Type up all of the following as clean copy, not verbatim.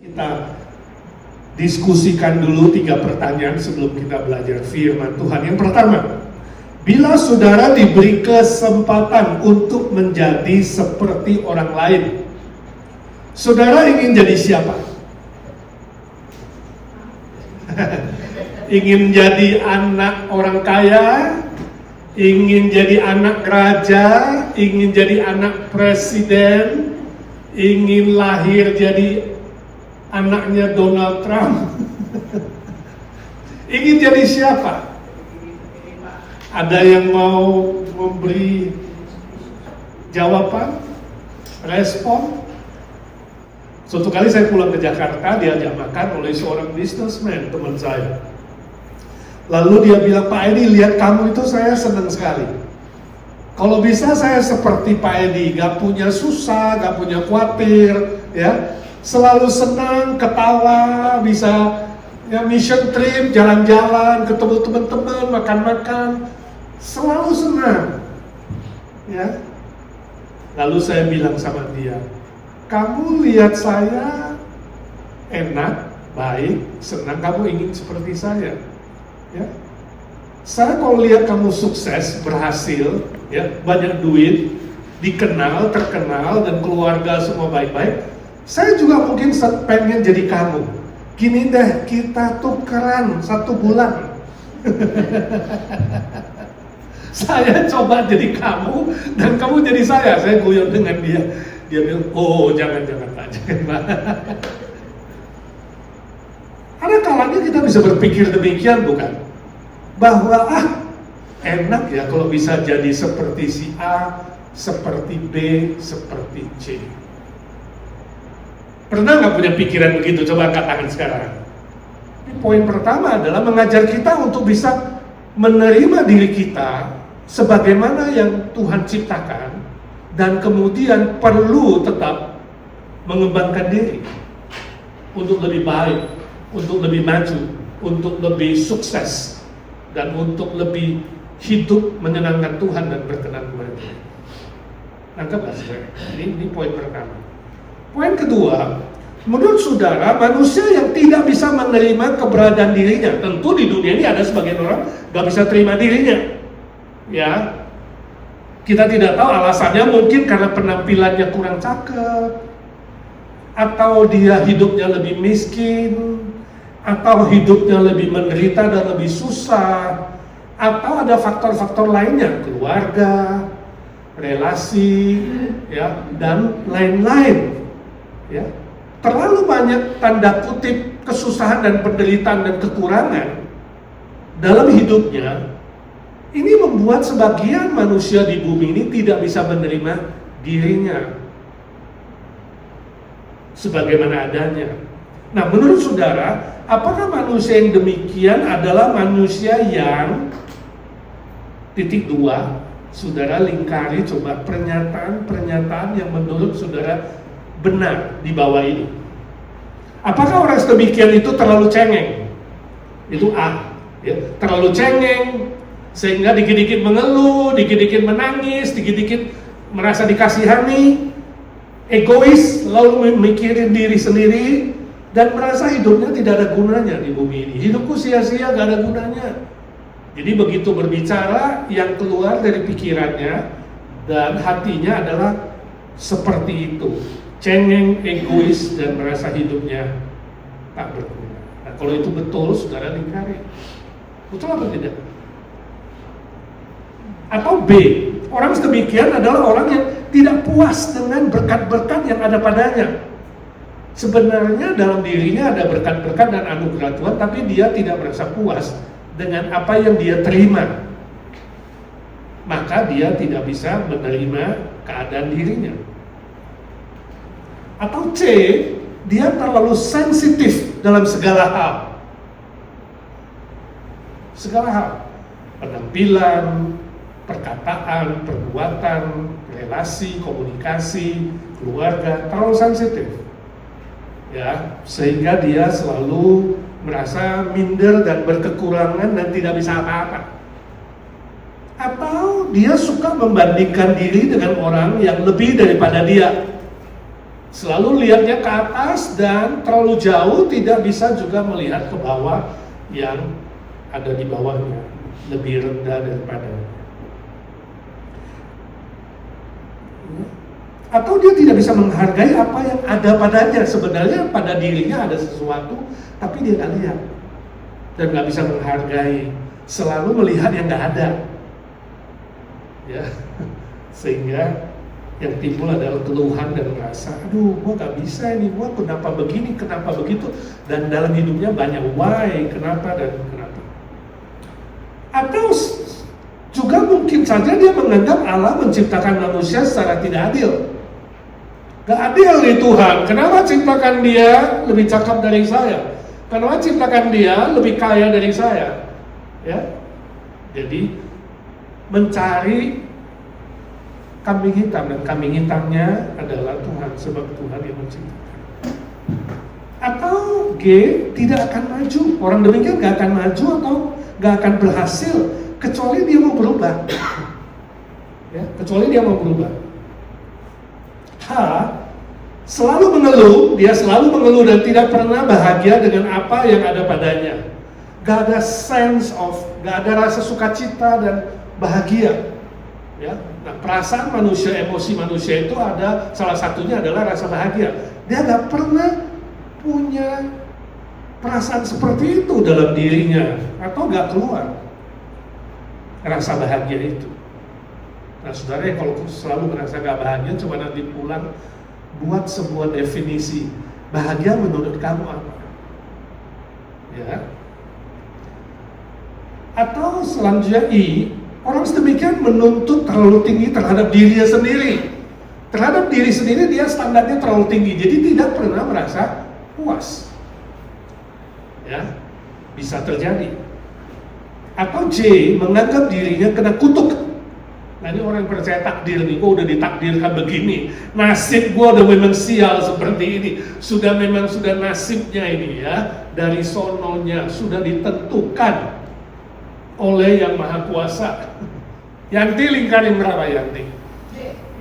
Kita diskusikan dulu 3 pertanyaan sebelum kita belajar firman Tuhan. Yang pertama, bila saudara diberi kesempatan untuk menjadi seperti orang lain, saudara ingin jadi siapa? Ingin jadi anak orang kaya? Ingin jadi anak raja? Ingin jadi anak presiden? Ingin lahir jadi anaknya Donald Trump? Ingin jadi siapa? Ada yang mau memberi jawaban, respon? Suatu kali saya pulang ke Jakarta, diajak makan oleh seorang businessman, teman saya. Lalu dia bilang, Pak Edi, lihat kamu itu saya senang sekali. Kalau bisa saya seperti Pak Edi, gak punya susah, gak punya khawatir, ya. Selalu senang, ketawa, bisa ya mission trip, jalan-jalan, ketemu teman-teman, makan-makan, selalu senang, ya. Lalu saya bilang sama dia, kamu lihat saya enak, baik, senang, kamu ingin seperti saya, ya. Saya kalau lihat kamu sukses, berhasil, ya, banyak duit, dikenal, terkenal, dan keluarga semua baik-baik, saya juga mungkin pengen jadi kamu. Gini deh, kita tukeran 1 bulan. Saya coba jadi kamu, dan kamu jadi saya. Saya guyon dengan dia. Dia bilang, oh jangan-jangan Pak, jangan. Ada kalanya kita bisa berpikir demikian, bukan? Bahwa enak ya kalau bisa jadi seperti si A, seperti B, seperti C. Pernah nggak punya pikiran begitu? Coba angkat tangan sekarang. Ini poin pertama adalah mengajar kita untuk bisa menerima diri kita sebagaimana yang Tuhan ciptakan, dan kemudian perlu tetap mengembangkan diri untuk lebih baik, untuk lebih maju, untuk lebih sukses, dan untuk lebih hidup menyenangkan Tuhan dan berkenan kepada Dia. Nangkep nggak saudara? Ini poin pertama. Poin kedua, menurut saudara, manusia yang tidak bisa menerima keberadaan dirinya, tentu di dunia ini ada sebagian orang gak bisa terima dirinya, ya. Kita tidak tahu alasannya, mungkin karena penampilannya kurang cakep, atau dia hidupnya lebih miskin, atau hidupnya lebih menderita dan lebih susah, atau ada faktor-faktor lainnya, keluarga, relasi, ya, dan lain-lain. Ya, terlalu banyak tanda kutip kesusahan dan penderitaan dan kekurangan dalam hidupnya. Ini membuat sebagian manusia di bumi ini tidak bisa menerima dirinya sebagaimana adanya. Nah, menurut saudara, apakah manusia yang demikian adalah manusia yang titik 2? Saudara lingkari coba pernyataan yang menurut saudara benar di bawah ini. Apakah orang sedemikian itu terlalu cengeng? Itu A, ya. Terlalu cengeng sehingga dikit-dikit mengeluh, dikit-dikit menangis, dikit-dikit merasa dikasihani, egois, lalu mikirin diri sendiri, dan merasa hidupnya tidak ada gunanya di bumi ini. Hidupku sia-sia, gak ada gunanya. Jadi begitu berbicara, yang keluar dari pikirannya dan hatinya adalah seperti itu. Cengeng, egois, dan merasa hidupnya tak berguna. Nah, kalau itu betul, saudara lingkari. Betul apa tidak? Atau B, orang sedemikian adalah orang yang tidak puas dengan berkat-berkat yang ada padanya. Sebenarnya dalam dirinya ada berkat-berkat dan anugerah Tuhan, tapi dia tidak merasa puas dengan apa yang dia terima. Maka dia tidak bisa menerima keadaan dirinya. Atau C, dia terlalu sensitif dalam segala hal. Segala hal. Penampilan, perkataan, perbuatan, relasi, komunikasi, keluarga, terlalu sensitif. Ya, sehingga dia selalu merasa minder dan berkekurangan dan tidak bisa apa-apa. Atau dia suka membandingkan diri dengan orang yang lebih daripada dia. Selalu lihatnya ke atas dan terlalu jauh, tidak bisa juga melihat ke bawah yang ada di bawahnya, lebih rendah daripada. Atau dia tidak bisa menghargai apa yang ada padanya. Sebenarnya pada dirinya ada sesuatu, tapi dia nggak lihat dan nggak bisa menghargai. Selalu melihat yang nggak ada, ya, sehingga yang timbul adalah keluhan dan merasa, aduh, gua nggak bisa ini, gua kenapa begini, kenapa begitu, dan dalam hidupnya banyak why, kenapa dan kenapa. Atau juga mungkin saja dia menganggap Allah menciptakan manusia secara tidak adil. Gak adil nih Tuhan, kenapa ciptakan dia lebih cakap dari saya? Kenapa ciptakan dia lebih kaya dari saya? Ya, jadi mencari kambing hitam, dan kambing hitamnya adalah Tuhan, sebab Tuhan yang menciptakan. Atau G, tidak akan maju. Orang demikian gak akan maju atau gak akan berhasil kecuali dia mau berubah. Ya, kecuali dia mau berubah. H, selalu mengeluh, dia selalu mengeluh dan tidak pernah bahagia dengan apa yang ada padanya. Gak ada sense of, gak ada rasa sukacita dan bahagia. Ya, nah, perasaan manusia, emosi manusia itu ada, salah satunya adalah rasa bahagia. Dia gak pernah punya perasaan seperti itu dalam dirinya, atau gak keluar rasa bahagia itu. Nah saudara, kalau selalu merasa gak bahagia, coba nanti pulang buat sebuah definisi bahagia menurut kamu apa? Ya. Atau selanjutnya I, orang sedemikian menuntut terlalu tinggi terhadap dirinya sendiri. Terhadap diri sendiri dia standarnya terlalu tinggi, jadi tidak pernah merasa puas. Ya, bisa terjadi. Atau J, menganggap dirinya kena kutuk. Nah ini orang yang percaya takdir nih, gua udah ditakdirkan begini, nasib gua udah memang sial seperti ini, sudah nasibnya ini ya, dari sononya sudah ditentukan oleh yang maha kuasa. Yanti lingkarin berapa Yanti?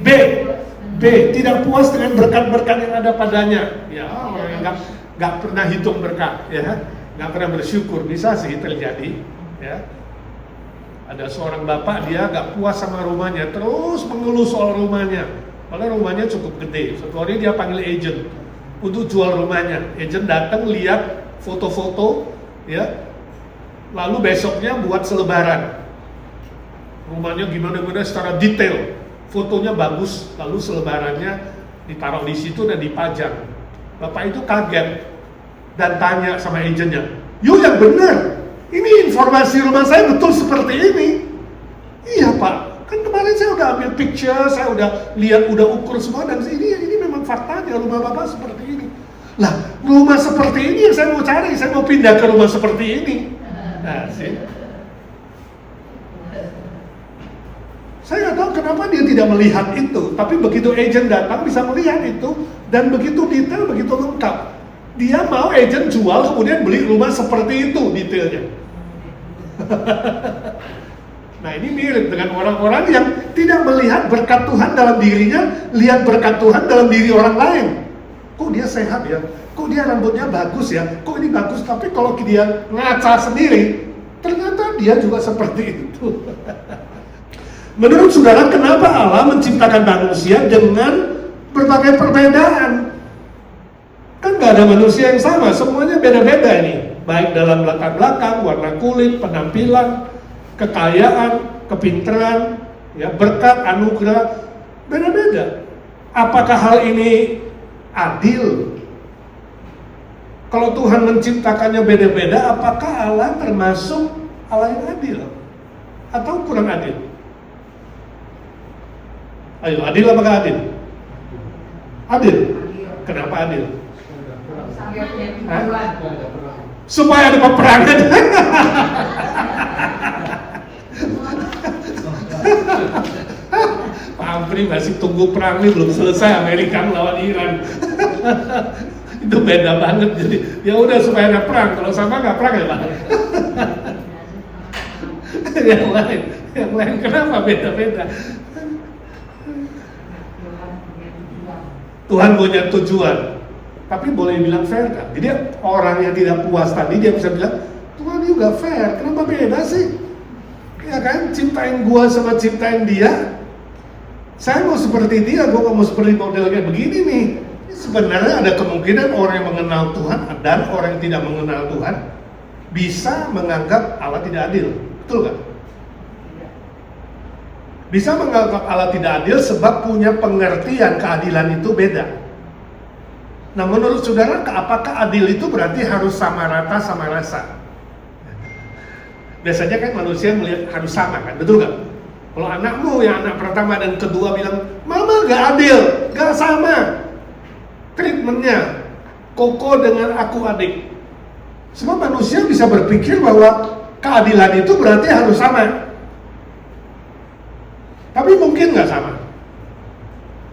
B, tidak puas dengan berkat-berkat yang ada padanya. Ya, orang yang nggak pernah hitung berkat, ya, nggak pernah bersyukur, bisa sih terjadi. Ya, ada seorang bapak, dia nggak puas sama rumahnya, terus mengeluh soal rumahnya. Padahal rumahnya cukup gede. Suatu hari dia panggil agent untuk jual rumahnya. Agent datang lihat foto-foto, ya. Lalu besoknya buat selebaran. Rumahnya gimana-gimana secara detail. Fotonya bagus, lalu selebarannya ditaruh di situ dan dipajang. Bapak itu kaget dan tanya sama agennya, "Yuk yang benar, ini informasi rumah saya betul seperti ini?" "Iya Pak, kan kemarin saya udah ambil picture, saya udah lihat, udah ukur semua, dan ini memang faktanya rumah Bapak seperti ini." Lah, rumah seperti ini yang saya mau cari, saya mau pindah ke rumah seperti ini. Nah, sih. Saya nggak tahu kenapa dia tidak melihat itu, tapi begitu agent datang bisa melihat itu, dan begitu detail, begitu lengkap. Dia mau agent jual, kemudian beli rumah seperti itu detailnya. Nah ini mirip dengan orang-orang yang tidak melihat berkat Tuhan dalam dirinya, lihat berkat Tuhan dalam diri orang lain. Kok dia sehat ya? Kok dia rambutnya bagus ya? Kok ini bagus? Tapi kalau dia ngaca sendiri, ternyata dia juga seperti itu. Menurut saudara, kenapa Allah menciptakan manusia dengan berbagai perbedaan? Kan gak ada manusia yang sama, semuanya beda-beda ini. Baik dalam latar belakang, warna kulit, penampilan, kekayaan, kepintaran, ya, berkat, anugerah, beda-beda. Apakah hal ini adil? Kalau Tuhan menciptakannya beda-beda, apakah Allah termasuk Allah yang adil? Atau kurang adil? Ayo, adil apakah adil? Adil. Kenapa adil? Hah? Supaya ada peperangan. Pak Ampri masih tunggu perang ini belum selesai, Amerika melawan Iran. Itu beda banget, jadi ya udah supaya ada perang, kalau sama nggak perang ya Pak. yang lain kenapa beda-beda? Tuhan punya tujuan. Tapi boleh bilang fair kan? Jadi orang yang tidak puas tadi dia bisa bilang, Tuhan juga fair, kenapa beda sih? Ya kan, ciptain gua sama ciptain dia. Saya mau seperti dia, gua mau seperti modelnya begini nih. Sebenarnya ada kemungkinan orang yang mengenal Tuhan dan orang yang tidak mengenal Tuhan bisa menganggap Allah tidak adil. Betul nggak? Bisa menganggap Allah tidak adil sebab punya pengertian keadilan itu beda. Nah, menurut saudara, apakah adil itu berarti harus sama rata, sama rasa? Biasanya kan manusia melihat harus sama kan, betul nggak? Kalau anakmu yang anak pertama dan kedua bilang, Mama gak adil, gak sama treatmentnya, Koko dengan aku adik. Sebab manusia bisa berpikir bahwa keadilan itu berarti harus sama. Tapi mungkin nggak sama.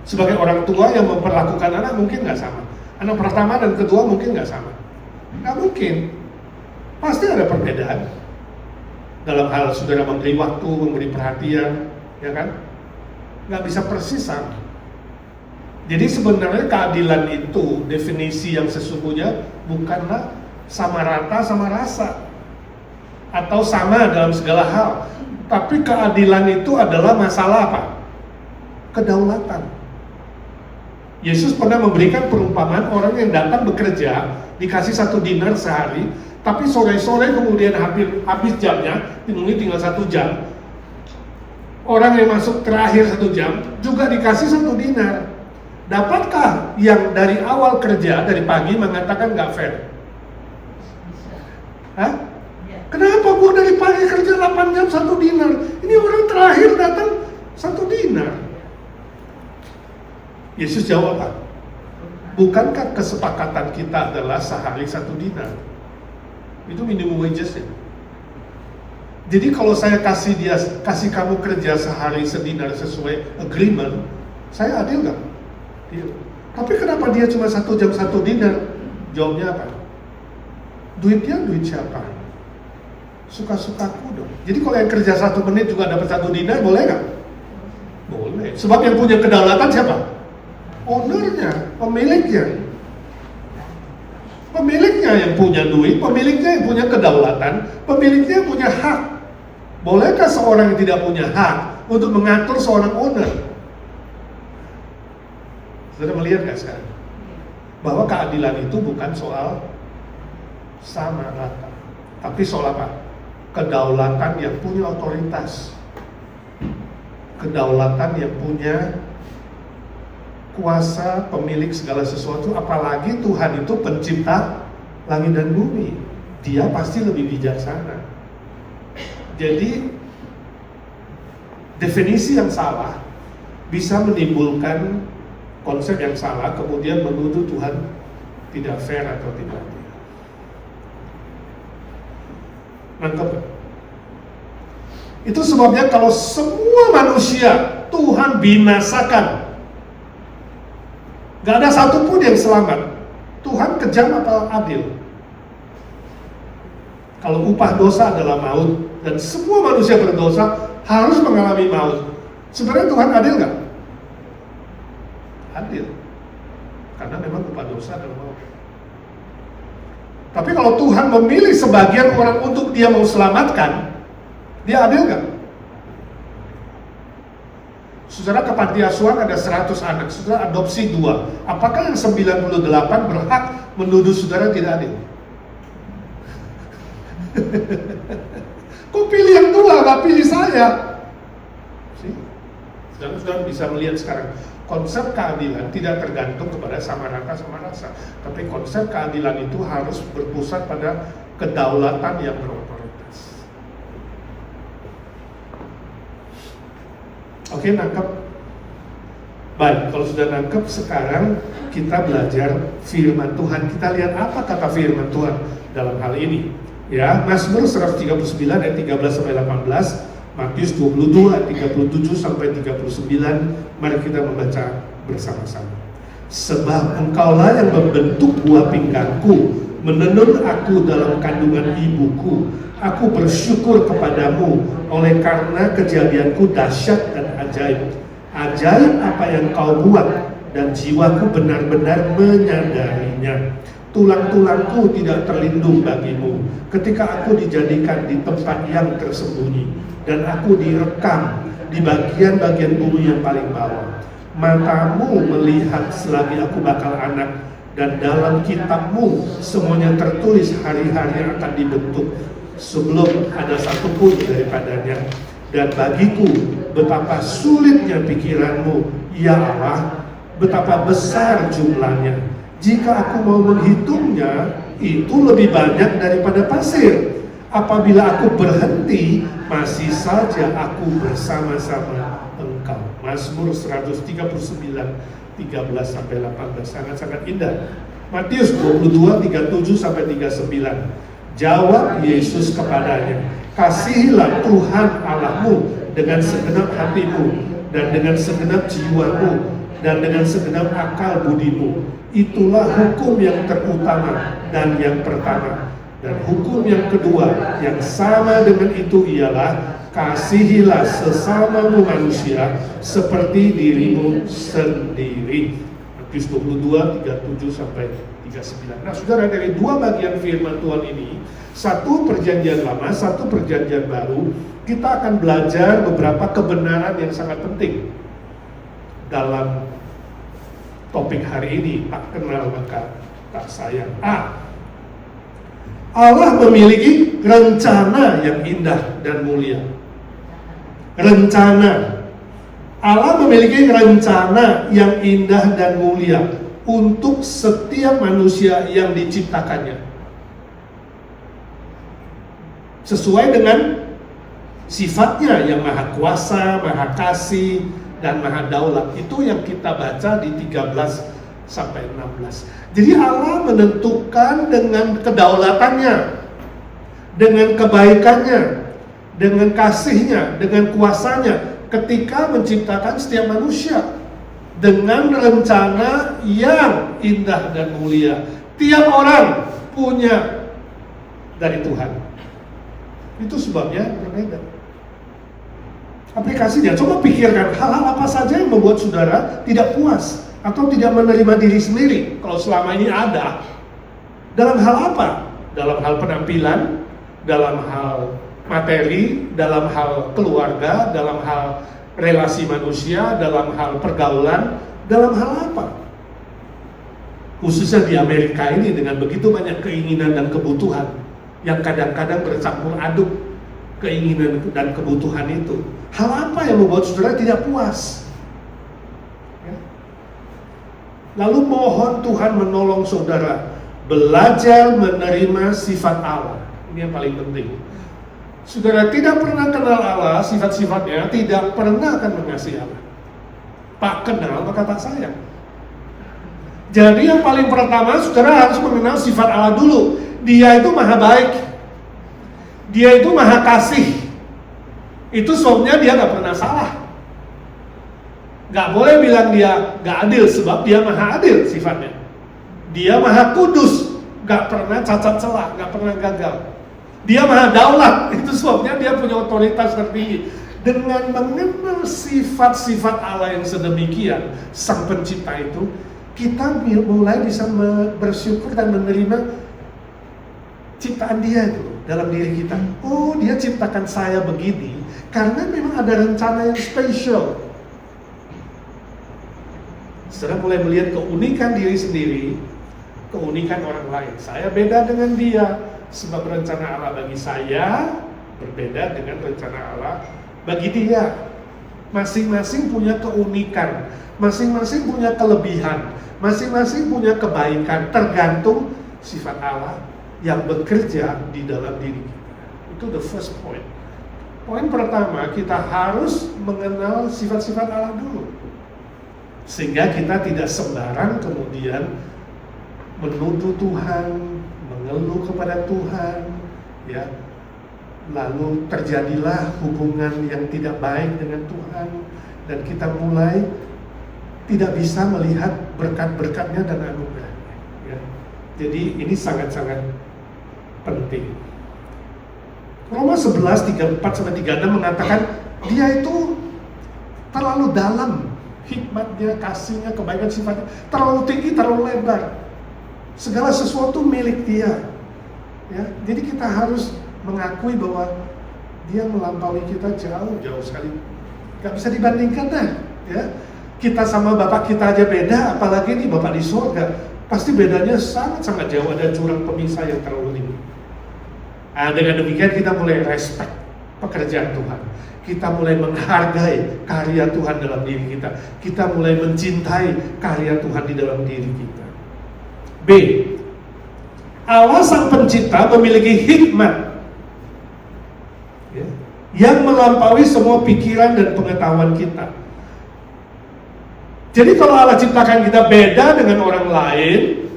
Sebagai orang tua yang memperlakukan anak mungkin nggak sama. Anak pertama dan kedua mungkin nggak sama. Nggak mungkin. Pasti ada perbedaan. Dalam hal saudara memberi waktu, memberi perhatian, ya kan? Nggak bisa persis sama. Jadi sebenarnya keadilan itu definisi yang sesungguhnya bukanlah sama rata sama rasa atau sama dalam segala hal. Tapi keadilan itu adalah masalah apa? Kedaulatan. Yesus pernah memberikan perumpamaan orang yang datang bekerja, dikasih 1 dinar sehari, tapi sore-sore kemudian habis jamnya, ini tinggal 1 jam. Orang yang masuk terakhir 1 jam juga dikasih 1 dinar. Dapatkah yang dari awal kerja, dari pagi mengatakan nggak fair? Hah? Kenapa gua dari pagi kerja 8 jam 1 dinar? Ini orang terakhir datang 1 dinar. Yesus jawab apa? Bukankah kesepakatan kita adalah sehari 1 dinar? Itu minimum wages ya. Jadi kalau saya kasih kamu kerja sehari sedinar sesuai agreement, saya adil nggak? Adil. Tapi kenapa dia cuma 1 jam 1 dinar? Jawabnya apa? Duitnya duit siapa? Suka-sukaku dong. Jadi kalau yang kerja 1 menit juga dapat 1 dinar, boleh nggak? Boleh. Sebab yang punya kedaulatan siapa? Ownernya, pemiliknya. Pemiliknya yang punya duit, pemiliknya yang punya kedaulatan, pemiliknya yang punya hak. Bolehkah seorang yang tidak punya hak untuk mengatur seorang owner? Sudah melihat nggak sekarang? Bahwa keadilan itu bukan soal sama rata, tapi soal apa? Kedaulatan yang punya otoritas, kedaulatan yang punya kuasa, pemilik segala sesuatu. Apalagi Tuhan itu pencipta langit dan bumi, dia pasti lebih bijaksana. Jadi definisi yang salah bisa menimbulkan konsep yang salah, kemudian menuduh Tuhan tidak fair atau tidak adil. Nangkep? Itu sebabnya kalau semua manusia Tuhan binasakan, gak ada satupun yang selamat, Tuhan kejam atau adil? Kalau upah dosa adalah maut dan semua manusia berdosa harus mengalami maut, sebenarnya Tuhan adil gak? Adil, karena memang upah dosa adalah maut. Tapi kalau Tuhan memilih sebagian orang untuk dia mau selamatkan, dia adil gak? Saudara, ke panti asuhan ada 100 anak, saudara adopsi 2. Apakah yang 98 berhak menuduh saudara tidak adil? Kok pilih yang 2, gak pilih saya? Saudara bisa melihat sekarang, konsep keadilan tidak tergantung kepada sama rata sama rasa, tapi konsep keadilan itu harus berpusat pada kedaulatan yang berotoritas. Oke, nangkep? Baik, kalau sudah nangkep, sekarang kita belajar firman Tuhan. Kita lihat apa kata firman Tuhan dalam hal ini. Ya, Mazmur 139 ayat 13 sampai 18, Matius 22 ayat 37 sampai 39. Mari kita membaca bersama-sama. Sebab Engkaulah yang membentuk buah pinggangku, menenun aku dalam kandungan ibuku. Aku bersyukur kepadamu oleh karena kejadianku dahsyat dan ajaib. Ajaib apa yang kau buat, dan jiwaku benar-benar menyadarinya. Tulang-tulangku tidak terlindung bagimu ketika aku dijadikan di tempat yang tersembunyi dan aku direkam di bagian-bagian bumi yang paling bawah. Matamu melihat selagi aku bakal anak, dan dalam kitabmu semuanya tertulis hari-hari yang akan dibentuk sebelum ada satupun daripadanya. Dan bagiku betapa sulitnya pikiranmu, ya Allah, betapa besar jumlahnya. Jika aku mau menghitungnya, itu lebih banyak daripada pasir. Apabila aku berhenti, masih saja aku bersama-sama Engkau. Mazmur 139, 13-18, sangat-sangat indah. Matius 22, 37-39. Jawab Yesus kepadanya, kasihilah Tuhan Allahmu dengan segenap hatimu, dan dengan segenap jiwamu, dan dengan segenap akal budimu. Itulah hukum yang terutama dan yang pertama. Dan hukum yang kedua yang sama dengan itu ialah kasihilah sesamamu manusia seperti dirimu sendiri. Matius 22, 37-39. Nah saudara, dari dua bagian firman Tuhan ini, satu perjanjian lama, satu perjanjian baru, kita akan belajar beberapa kebenaran yang sangat penting dalam topik hari ini. Tak kenal maka tak sayang. Allah memiliki rencana yang indah dan mulia. Rencana. Allah memiliki rencana yang indah dan mulia untuk setiap manusia yang diciptakannya. Sesuai dengan sifatnya yang maha kuasa, maha kasih, dan maha daulat. Itu yang kita baca di 13-16. Jadi Allah menentukan dengan kedaulatannya, dengan kebaikannya, dengan kasihnya, dengan kuasanya ketika menciptakan setiap manusia dengan rencana yang indah dan mulia. Tiap orang punya dari Tuhan. Itu sebabnya berbeda. Aplikasinya, coba pikirkan hal-hal apa saja yang membuat saudara tidak puas atau tidak menerima diri sendiri kalau selama ini ada. Dalam hal apa? Dalam hal penampilan, dalam hal materi, dalam hal keluarga, dalam hal relasi manusia, dalam hal pergaulan, dalam hal apa? Khususnya di Amerika ini dengan begitu banyak keinginan dan kebutuhan yang kadang-kadang bercampur aduk keinginan dan kebutuhan itu. Hal apa yang membuat saudara tidak puas? Lalu mohon Tuhan menolong saudara belajar menerima sifat Allah. Ini yang paling penting. Saudara tidak pernah kenal Allah, sifat-sifatnya, tidak pernah akan mengasihi Allah. Tak kenal maka tak sayang. Jadi yang paling pertama saudara harus mengenal sifat Allah dulu. Dia itu maha baik, dia itu maha kasih. Itu sebabnya dia gak pernah salah. Gak boleh bilang dia gak adil, sebab dia maha adil sifatnya. Dia maha kudus, gak pernah cacat celah, gak pernah gagal. Dia maha daulat, itu sebabnya dia punya otoritas tertinggi. Dengan mengenal sifat-sifat Allah yang sedemikian, Sang Pencipta itu, kita mulai bisa bersyukur dan menerima ciptaan dia itu dalam diri kita. Oh, dia ciptakan saya begini karena memang ada rencana yang spesial. Setelah mulai melihat keunikan diri sendiri, keunikan orang lain. Saya beda dengan dia, sebab rencana Allah bagi saya berbeda dengan rencana Allah bagi dia. Masing-masing punya keunikan, masing-masing punya kelebihan, masing-masing punya kebaikan, tergantung sifat Allah yang bekerja di dalam diri kita. Itu the first point. Poin pertama, kita harus mengenal sifat-sifat Allah dulu, sehingga kita tidak sembarang kemudian menuduh Tuhan, mengeluh kepada Tuhan, ya. Lalu terjadilah hubungan yang tidak baik dengan Tuhan, dan kita mulai tidak bisa melihat berkat-berkatnya dan anugerahnya, ya. Jadi ini sangat-sangat penting. Roma 11, 34-36 mengatakan dia itu terlalu dalam hikmatnya, kasihnya, kebaikan sifatnya terlalu tinggi, terlalu lebar. Segala sesuatu milik Dia. Ya, jadi kita harus mengakui bahwa Dia melampaui kita jauh sekali. Gak bisa dibandingkan dah. Ya, kita sama Bapak kita aja beda, apalagi nih Bapak di surga. Pasti bedanya sangat jauh, ada jurang pemisah yang terlalu tinggi. Nah, dengan demikian kita mulai respect pekerjaan Tuhan. Kita mulai menghargai karya Tuhan dalam diri kita. Kita mulai mencintai karya Tuhan di dalam diri kita. B. Allah Sang Pencipta memiliki hikmat yang melampaui semua pikiran dan pengetahuan kita. Jadi kalau Allah ciptakan kita beda dengan orang lain,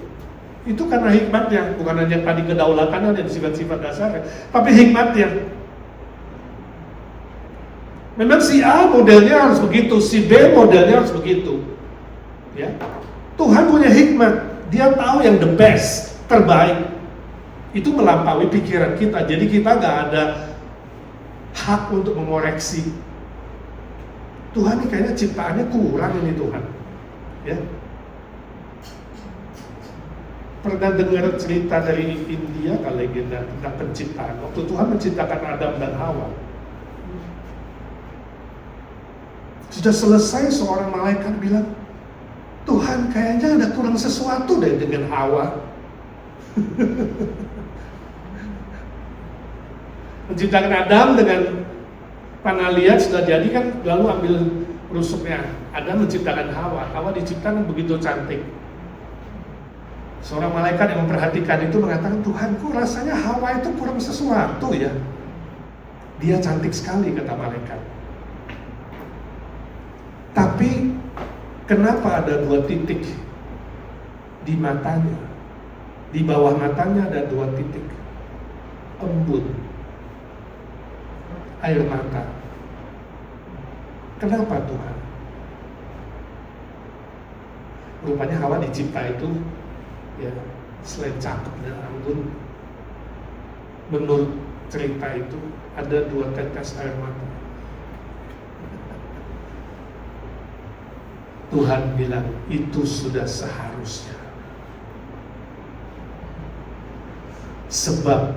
itu karena hikmatnya, bukan hanya tadi kedaulatan dan sifat-sifat dasarnya, tapi hikmatnya. Memang si A modelnya harus begitu, si B modelnya harus begitu. Ya. Tuhan punya hikmat, Dia tahu yang the best, terbaik. Itu melampaui pikiran kita, jadi kita gak ada hak untuk mengoreksi. Tuhan ini kayaknya ciptaannya kurang ini Tuhan. Ya. Pernah dengar cerita dari India kan, legenda tentang penciptaan. Waktu Tuhan menciptakan Adam dan Hawa, sudah selesai seorang malaikat bilang, Tuhan kayaknya ada kurang sesuatu deh dengan Hawa. Menciptakan Adam dengan panah liat sudah jadi kan, lalu ambil rusuknya. Adam menciptakan Hawa. Hawa diciptakan begitu cantik. Seorang malaikat yang memperhatikan itu mengatakan, Tuhanku rasanya Hawa itu kurang sesuatu ya. Dia cantik sekali, kata malaikat. Tapi kenapa ada 2 titik di matanya? Di bawah matanya ada 2 titik embun air mata. Kenapa Tuhan? Rupanya Hawa dicipta itu ya selain cakep dan anggun, menurut cerita itu ada 2 tetes air mata. Tuhan bilang itu sudah seharusnya, sebab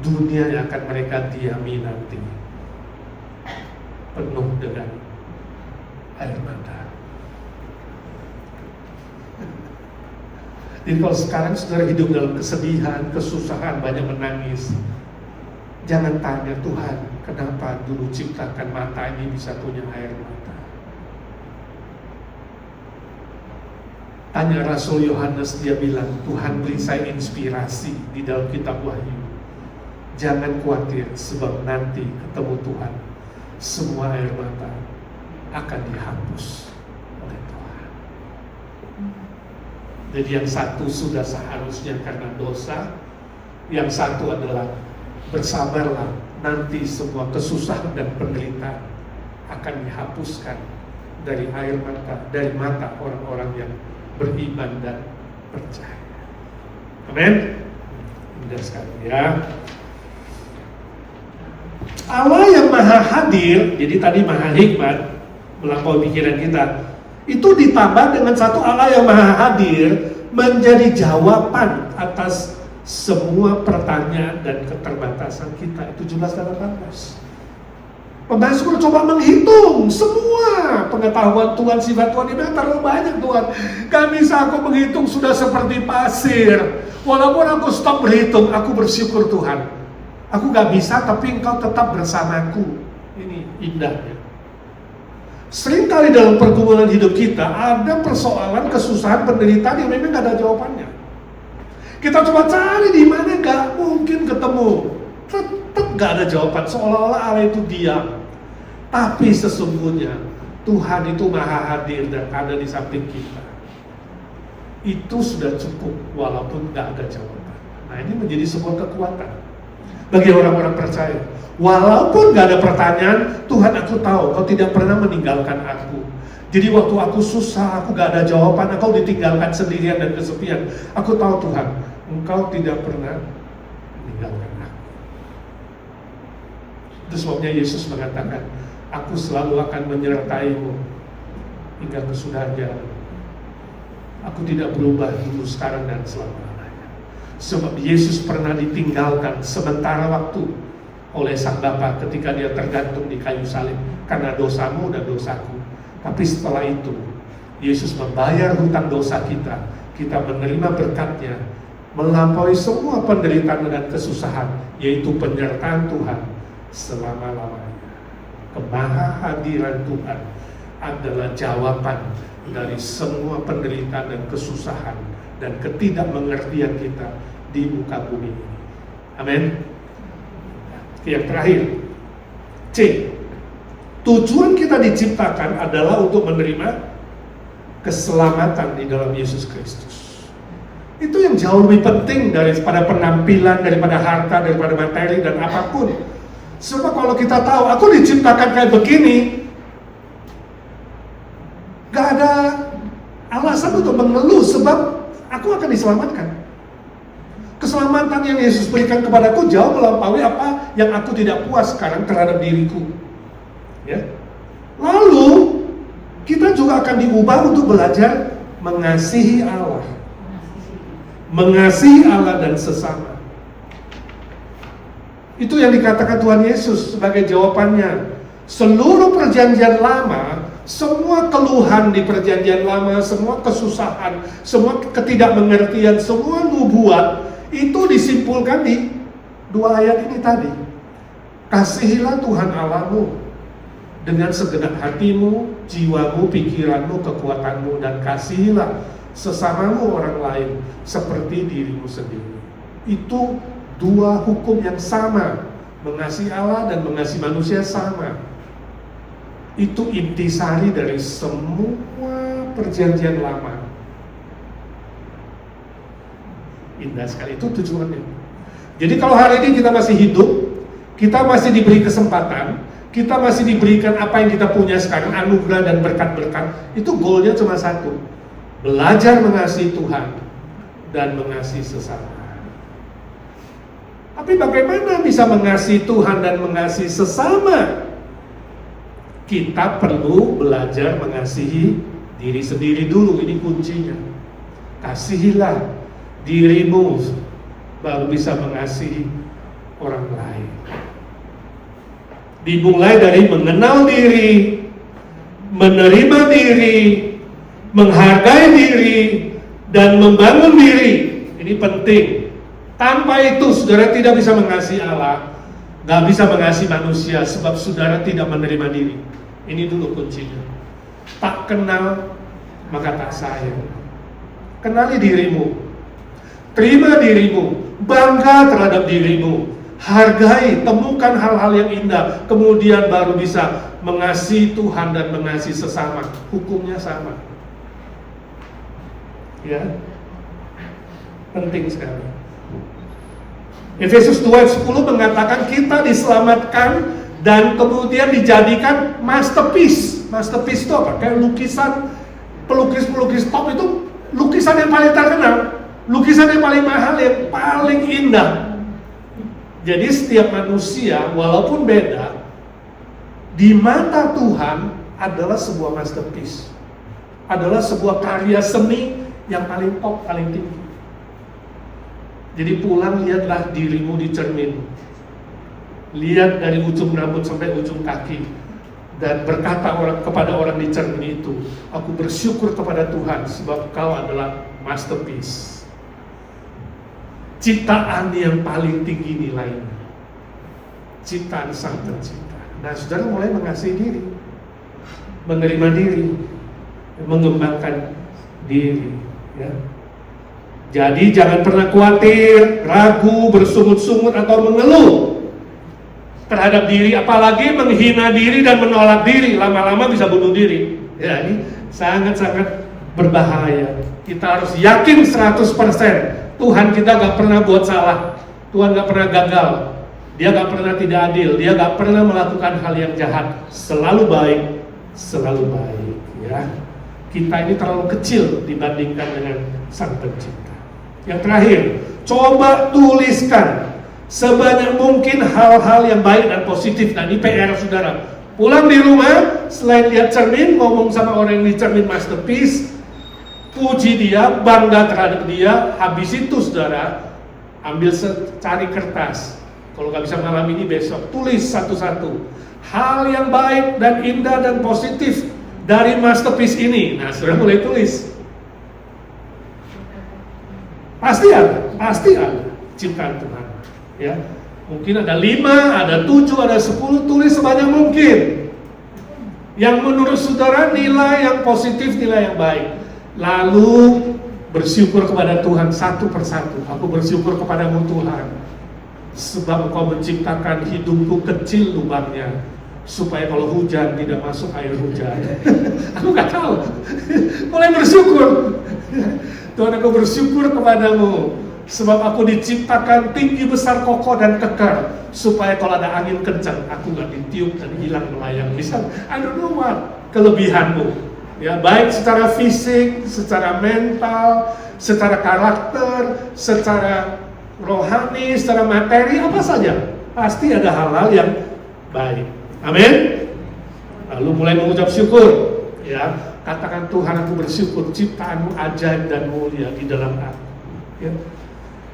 dunia yang akan mereka diami nanti penuh dengan air mata. Jadi kalau sekarang saudara hidup dalam kesedihan, kesusahan, banyak menangis, jangan tanya Tuhan, kenapa dulu ciptakan mata ini bisa punya air mata. Tanya Rasul Yohanes, dia bilang, Tuhan beri saya inspirasi di dalam kitab Wahyu. Jangan khawatir, sebab nanti ketemu Tuhan, semua air mata akan dihapus oleh Tuhan. Jadi yang satu sudah seharusnya karena dosa, yang satu adalah bersabarlah, nanti semua kesusahan dan penderitaan akan dihapuskan dari air mata, dari mata orang-orang yang beriman dan percaya. Amin. Indah sekali ya. Allah yang maha hadir, jadi tadi maha hikmat, melampaui pikiran kita, itu ditambah dengan satu Allah yang maha hadir, menjadi jawaban atas semua pertanyaan dan keterbatasan kita. Itu 17 dan 18. Pemazmur coba menghitung semua pengetahuan Tuhan, sifat Tuhan. Dia bilang terlalu banyak Tuhan, gak bisa aku menghitung, sudah seperti pasir. Walaupun aku stop berhitung, aku bersyukur Tuhan, aku gak bisa, tapi Engkau tetap bersamaku. Ini indahnya. Seringkali dalam pergumulan hidup kita ada persoalan, kesusahan, penderitaan yang memang gak ada jawabannya. Kita coba cari di mana, gak mungkin ketemu. Tetap gak ada jawaban, seolah-olah Allah itu diam. Tapi sesungguhnya Tuhan itu maha hadir dan ada di samping kita. Itu sudah cukup walaupun gak ada jawaban. Nah, ini menjadi sebuah kekuatan bagi orang-orang percaya. Walaupun gak ada pertanyaan, Tuhan aku tahu Kau tidak pernah meninggalkan aku. Jadi waktu aku susah, aku gak ada jawaban, Engkau ditinggalkan sendirian dan kesepian, aku tahu Tuhan, Engkau tidak pernah meninggalkan aku. Itu sebabnya Yesus mengatakan, aku selalu akan menyertai-Mu hingga kesudahan jalan. Aku tidak berubah dulu, sekarang, dan selama-lamanya. Sebab Yesus pernah ditinggalkan sementara waktu oleh Sang Bapa ketika dia tergantung di kayu salib karena dosamu dan dosaku. Tapi setelah itu Yesus membayar hutang dosa kita. Kita menerima berkat-Nya, melampaui semua penderitaan dan kesusahan, yaitu penyertaan Tuhan selama-lamanya. Kemahahadiran Tuhan adalah jawaban dari semua penderitaan dan kesusahan dan ketidakmengertian kita di muka bumi ini. Amin. Yang terakhir, C. Tujuan kita diciptakan adalah untuk menerima keselamatan di dalam Yesus Kristus. Itu yang jauh lebih penting daripada penampilan, daripada harta, daripada materi dan apapun. Sebab kalau kita tahu aku diciptakan kayak begini, gak ada alasan untuk mengeluh sebab aku akan diselamatkan. Keselamatan yang Yesus berikan kepadaku jauh melampaui apa yang aku tidak puas sekarang terhadap diriku. Ya. Lalu kita juga akan diubah untuk belajar mengasihi Allah. Mengasihi Allah dan sesama. Itu yang dikatakan Tuhan Yesus sebagai jawabannya. Seluruh perjanjian lama, semua keluhan di perjanjian lama, semua kesusahan, semua ketidakmengertian, semua nubuat, itu disimpulkan di dua ayat ini tadi. Kasihilah Tuhan Allahmu dengan segenap hatimu, jiwamu, pikiranmu, kekuatanmu, dan kasihilah sesamamu orang lain seperti dirimu sendiri. Itu dua hukum yang sama. Mengasihi Allah dan mengasihi manusia sama. Itu intisari dari semua perjanjian lama. Indah sekali, itu tujuannya. Jadi kalau hari ini kita masih hidup, kita masih diberi kesempatan, kita masih diberikan apa yang kita punya sekarang, anugerah dan berkat-berkat, itu goalnya cuma satu: belajar mengasihi Tuhan dan mengasihi sesama. Tapi bagaimana bisa mengasihi Tuhan dan mengasihi sesama? Kita perlu belajar mengasihi diri sendiri dulu, ini kuncinya. Kasihilah dirimu, baru bisa mengasihi orang lain. Dimulai dari mengenal diri, menerima diri, menghargai diri, dan membangun diri. Ini penting. Tanpa itu saudara tidak bisa mengasihi Allah, gak bisa mengasihi manusia, sebab saudara tidak menerima diri. Ini dulu kuncinya. Tak kenal maka tak sayang. Kenali dirimu, terima dirimu, bangga terhadap dirimu, hargai, temukan hal-hal yang indah, kemudian baru bisa mengasihi Tuhan dan mengasihi sesama. Hukumnya sama. Ya, penting sekali. Efesus 2:10 mengatakan kita diselamatkan dan kemudian dijadikan masterpiece. Masterpiece itu apa? Kayak lukisan, pelukis-pelukis top itu lukisan yang paling terkenal, lukisan yang paling mahal, yang paling indah. Jadi setiap manusia walaupun beda, di mata Tuhan adalah sebuah masterpiece, adalah sebuah karya seni yang paling top, paling tinggi. Jadi pulang lihatlah dirimu di cermin, lihat dari ujung rambut sampai ujung kaki, dan berkata kepada orang di cermin itu, aku bersyukur kepada Tuhan sebab kau adalah masterpiece, ciptaan yang paling tinggi nilainya, ciptaan Sang Pencipta. Nah, saudara mulai mengasihi diri, menerima diri, mengembangkan diri, ya. Jadi jangan pernah khawatir, ragu, bersungut-sungut atau mengeluh terhadap diri, apalagi menghina diri dan menolak diri, lama-lama bisa bunuh diri. Ya, ini sangat-sangat berbahaya. Kita harus yakin 100% Tuhan kita gak pernah buat salah, Tuhan gak pernah gagal, Dia gak pernah tidak adil, Dia gak pernah melakukan hal yang jahat, selalu baik, selalu baik. Ya, kita ini terlalu kecil dibandingkan dengan Sang Pencipta. Yang terakhir, coba tuliskan sebanyak mungkin hal-hal yang baik dan positif. Nah, ini PR saudara, Pulang di rumah, selain lihat cermin, ngomong sama orang yang di cermin masterpiece, puji dia, bangga terhadap dia. Habis itu saudara, ambil cari kertas. Kalau nggak bisa malam ini, besok tulis satu-satu hal yang baik dan indah dan positif dari masterpiece ini. Nah, saudara mulai tulis. Pasti ada ciptaan Tuhan. Ya, mungkin ada 5, ada 7, ada 10, tulis sebanyak mungkin. Yang menurut saudara nilai yang positif, nilai yang baik. Lalu bersyukur kepada Tuhan satu persatu. Aku bersyukur kepadamu Tuhan, sebab Engkau menciptakan hidupku kecil lubangnya, supaya kalau hujan tidak masuk air hujan. Aku nggak tahu. Mulai bersyukur. Tuhan, aku bersyukur kepadamu, sebab aku diciptakan tinggi, besar, kokoh, dan kekal, supaya kalau ada angin kencang, aku nggak ditiup dan hilang melayang. Misal, I don't know what, kelebihanmu. Ya, baik secara fisik, secara mental, secara karakter, secara rohani, secara materi, apa saja. Pasti ada hal-hal yang baik. Amin. Lalu mulai mengucap syukur. Ya, katakan, Tuhan, aku bersyukur ciptaanmu ajaib dan mulia di dalam aku. Ya.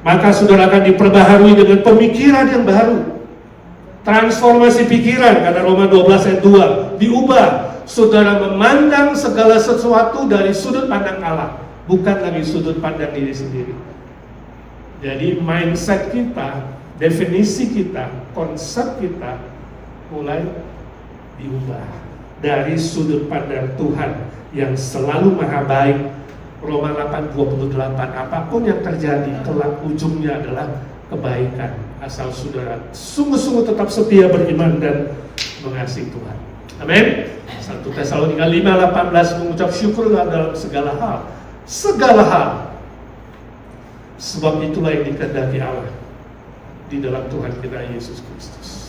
Maka saudara akan diperbaharui dengan pemikiran yang baru. Transformasi pikiran, karena Roma 12 ayat 2, diubah. Saudara memandang segala sesuatu dari sudut pandang Allah, bukan lagi sudut pandang diri sendiri. Jadi mindset kita, definisi kita, konsep kita mulai diubah dari sudut pandang Tuhan yang selalu maha baik. Roma 8:28, apapun yang terjadi kelak ujungnya adalah kebaikan, asal saudara sungguh-sungguh tetap setia beriman dan mengasihi Tuhan. Amin. 1 Tesalonika 5:18 mengucap syukurlah dalam segala hal. Segala hal. Sebab itulah yang dikehendaki Allah di dalam Tuhan kita Yesus Kristus.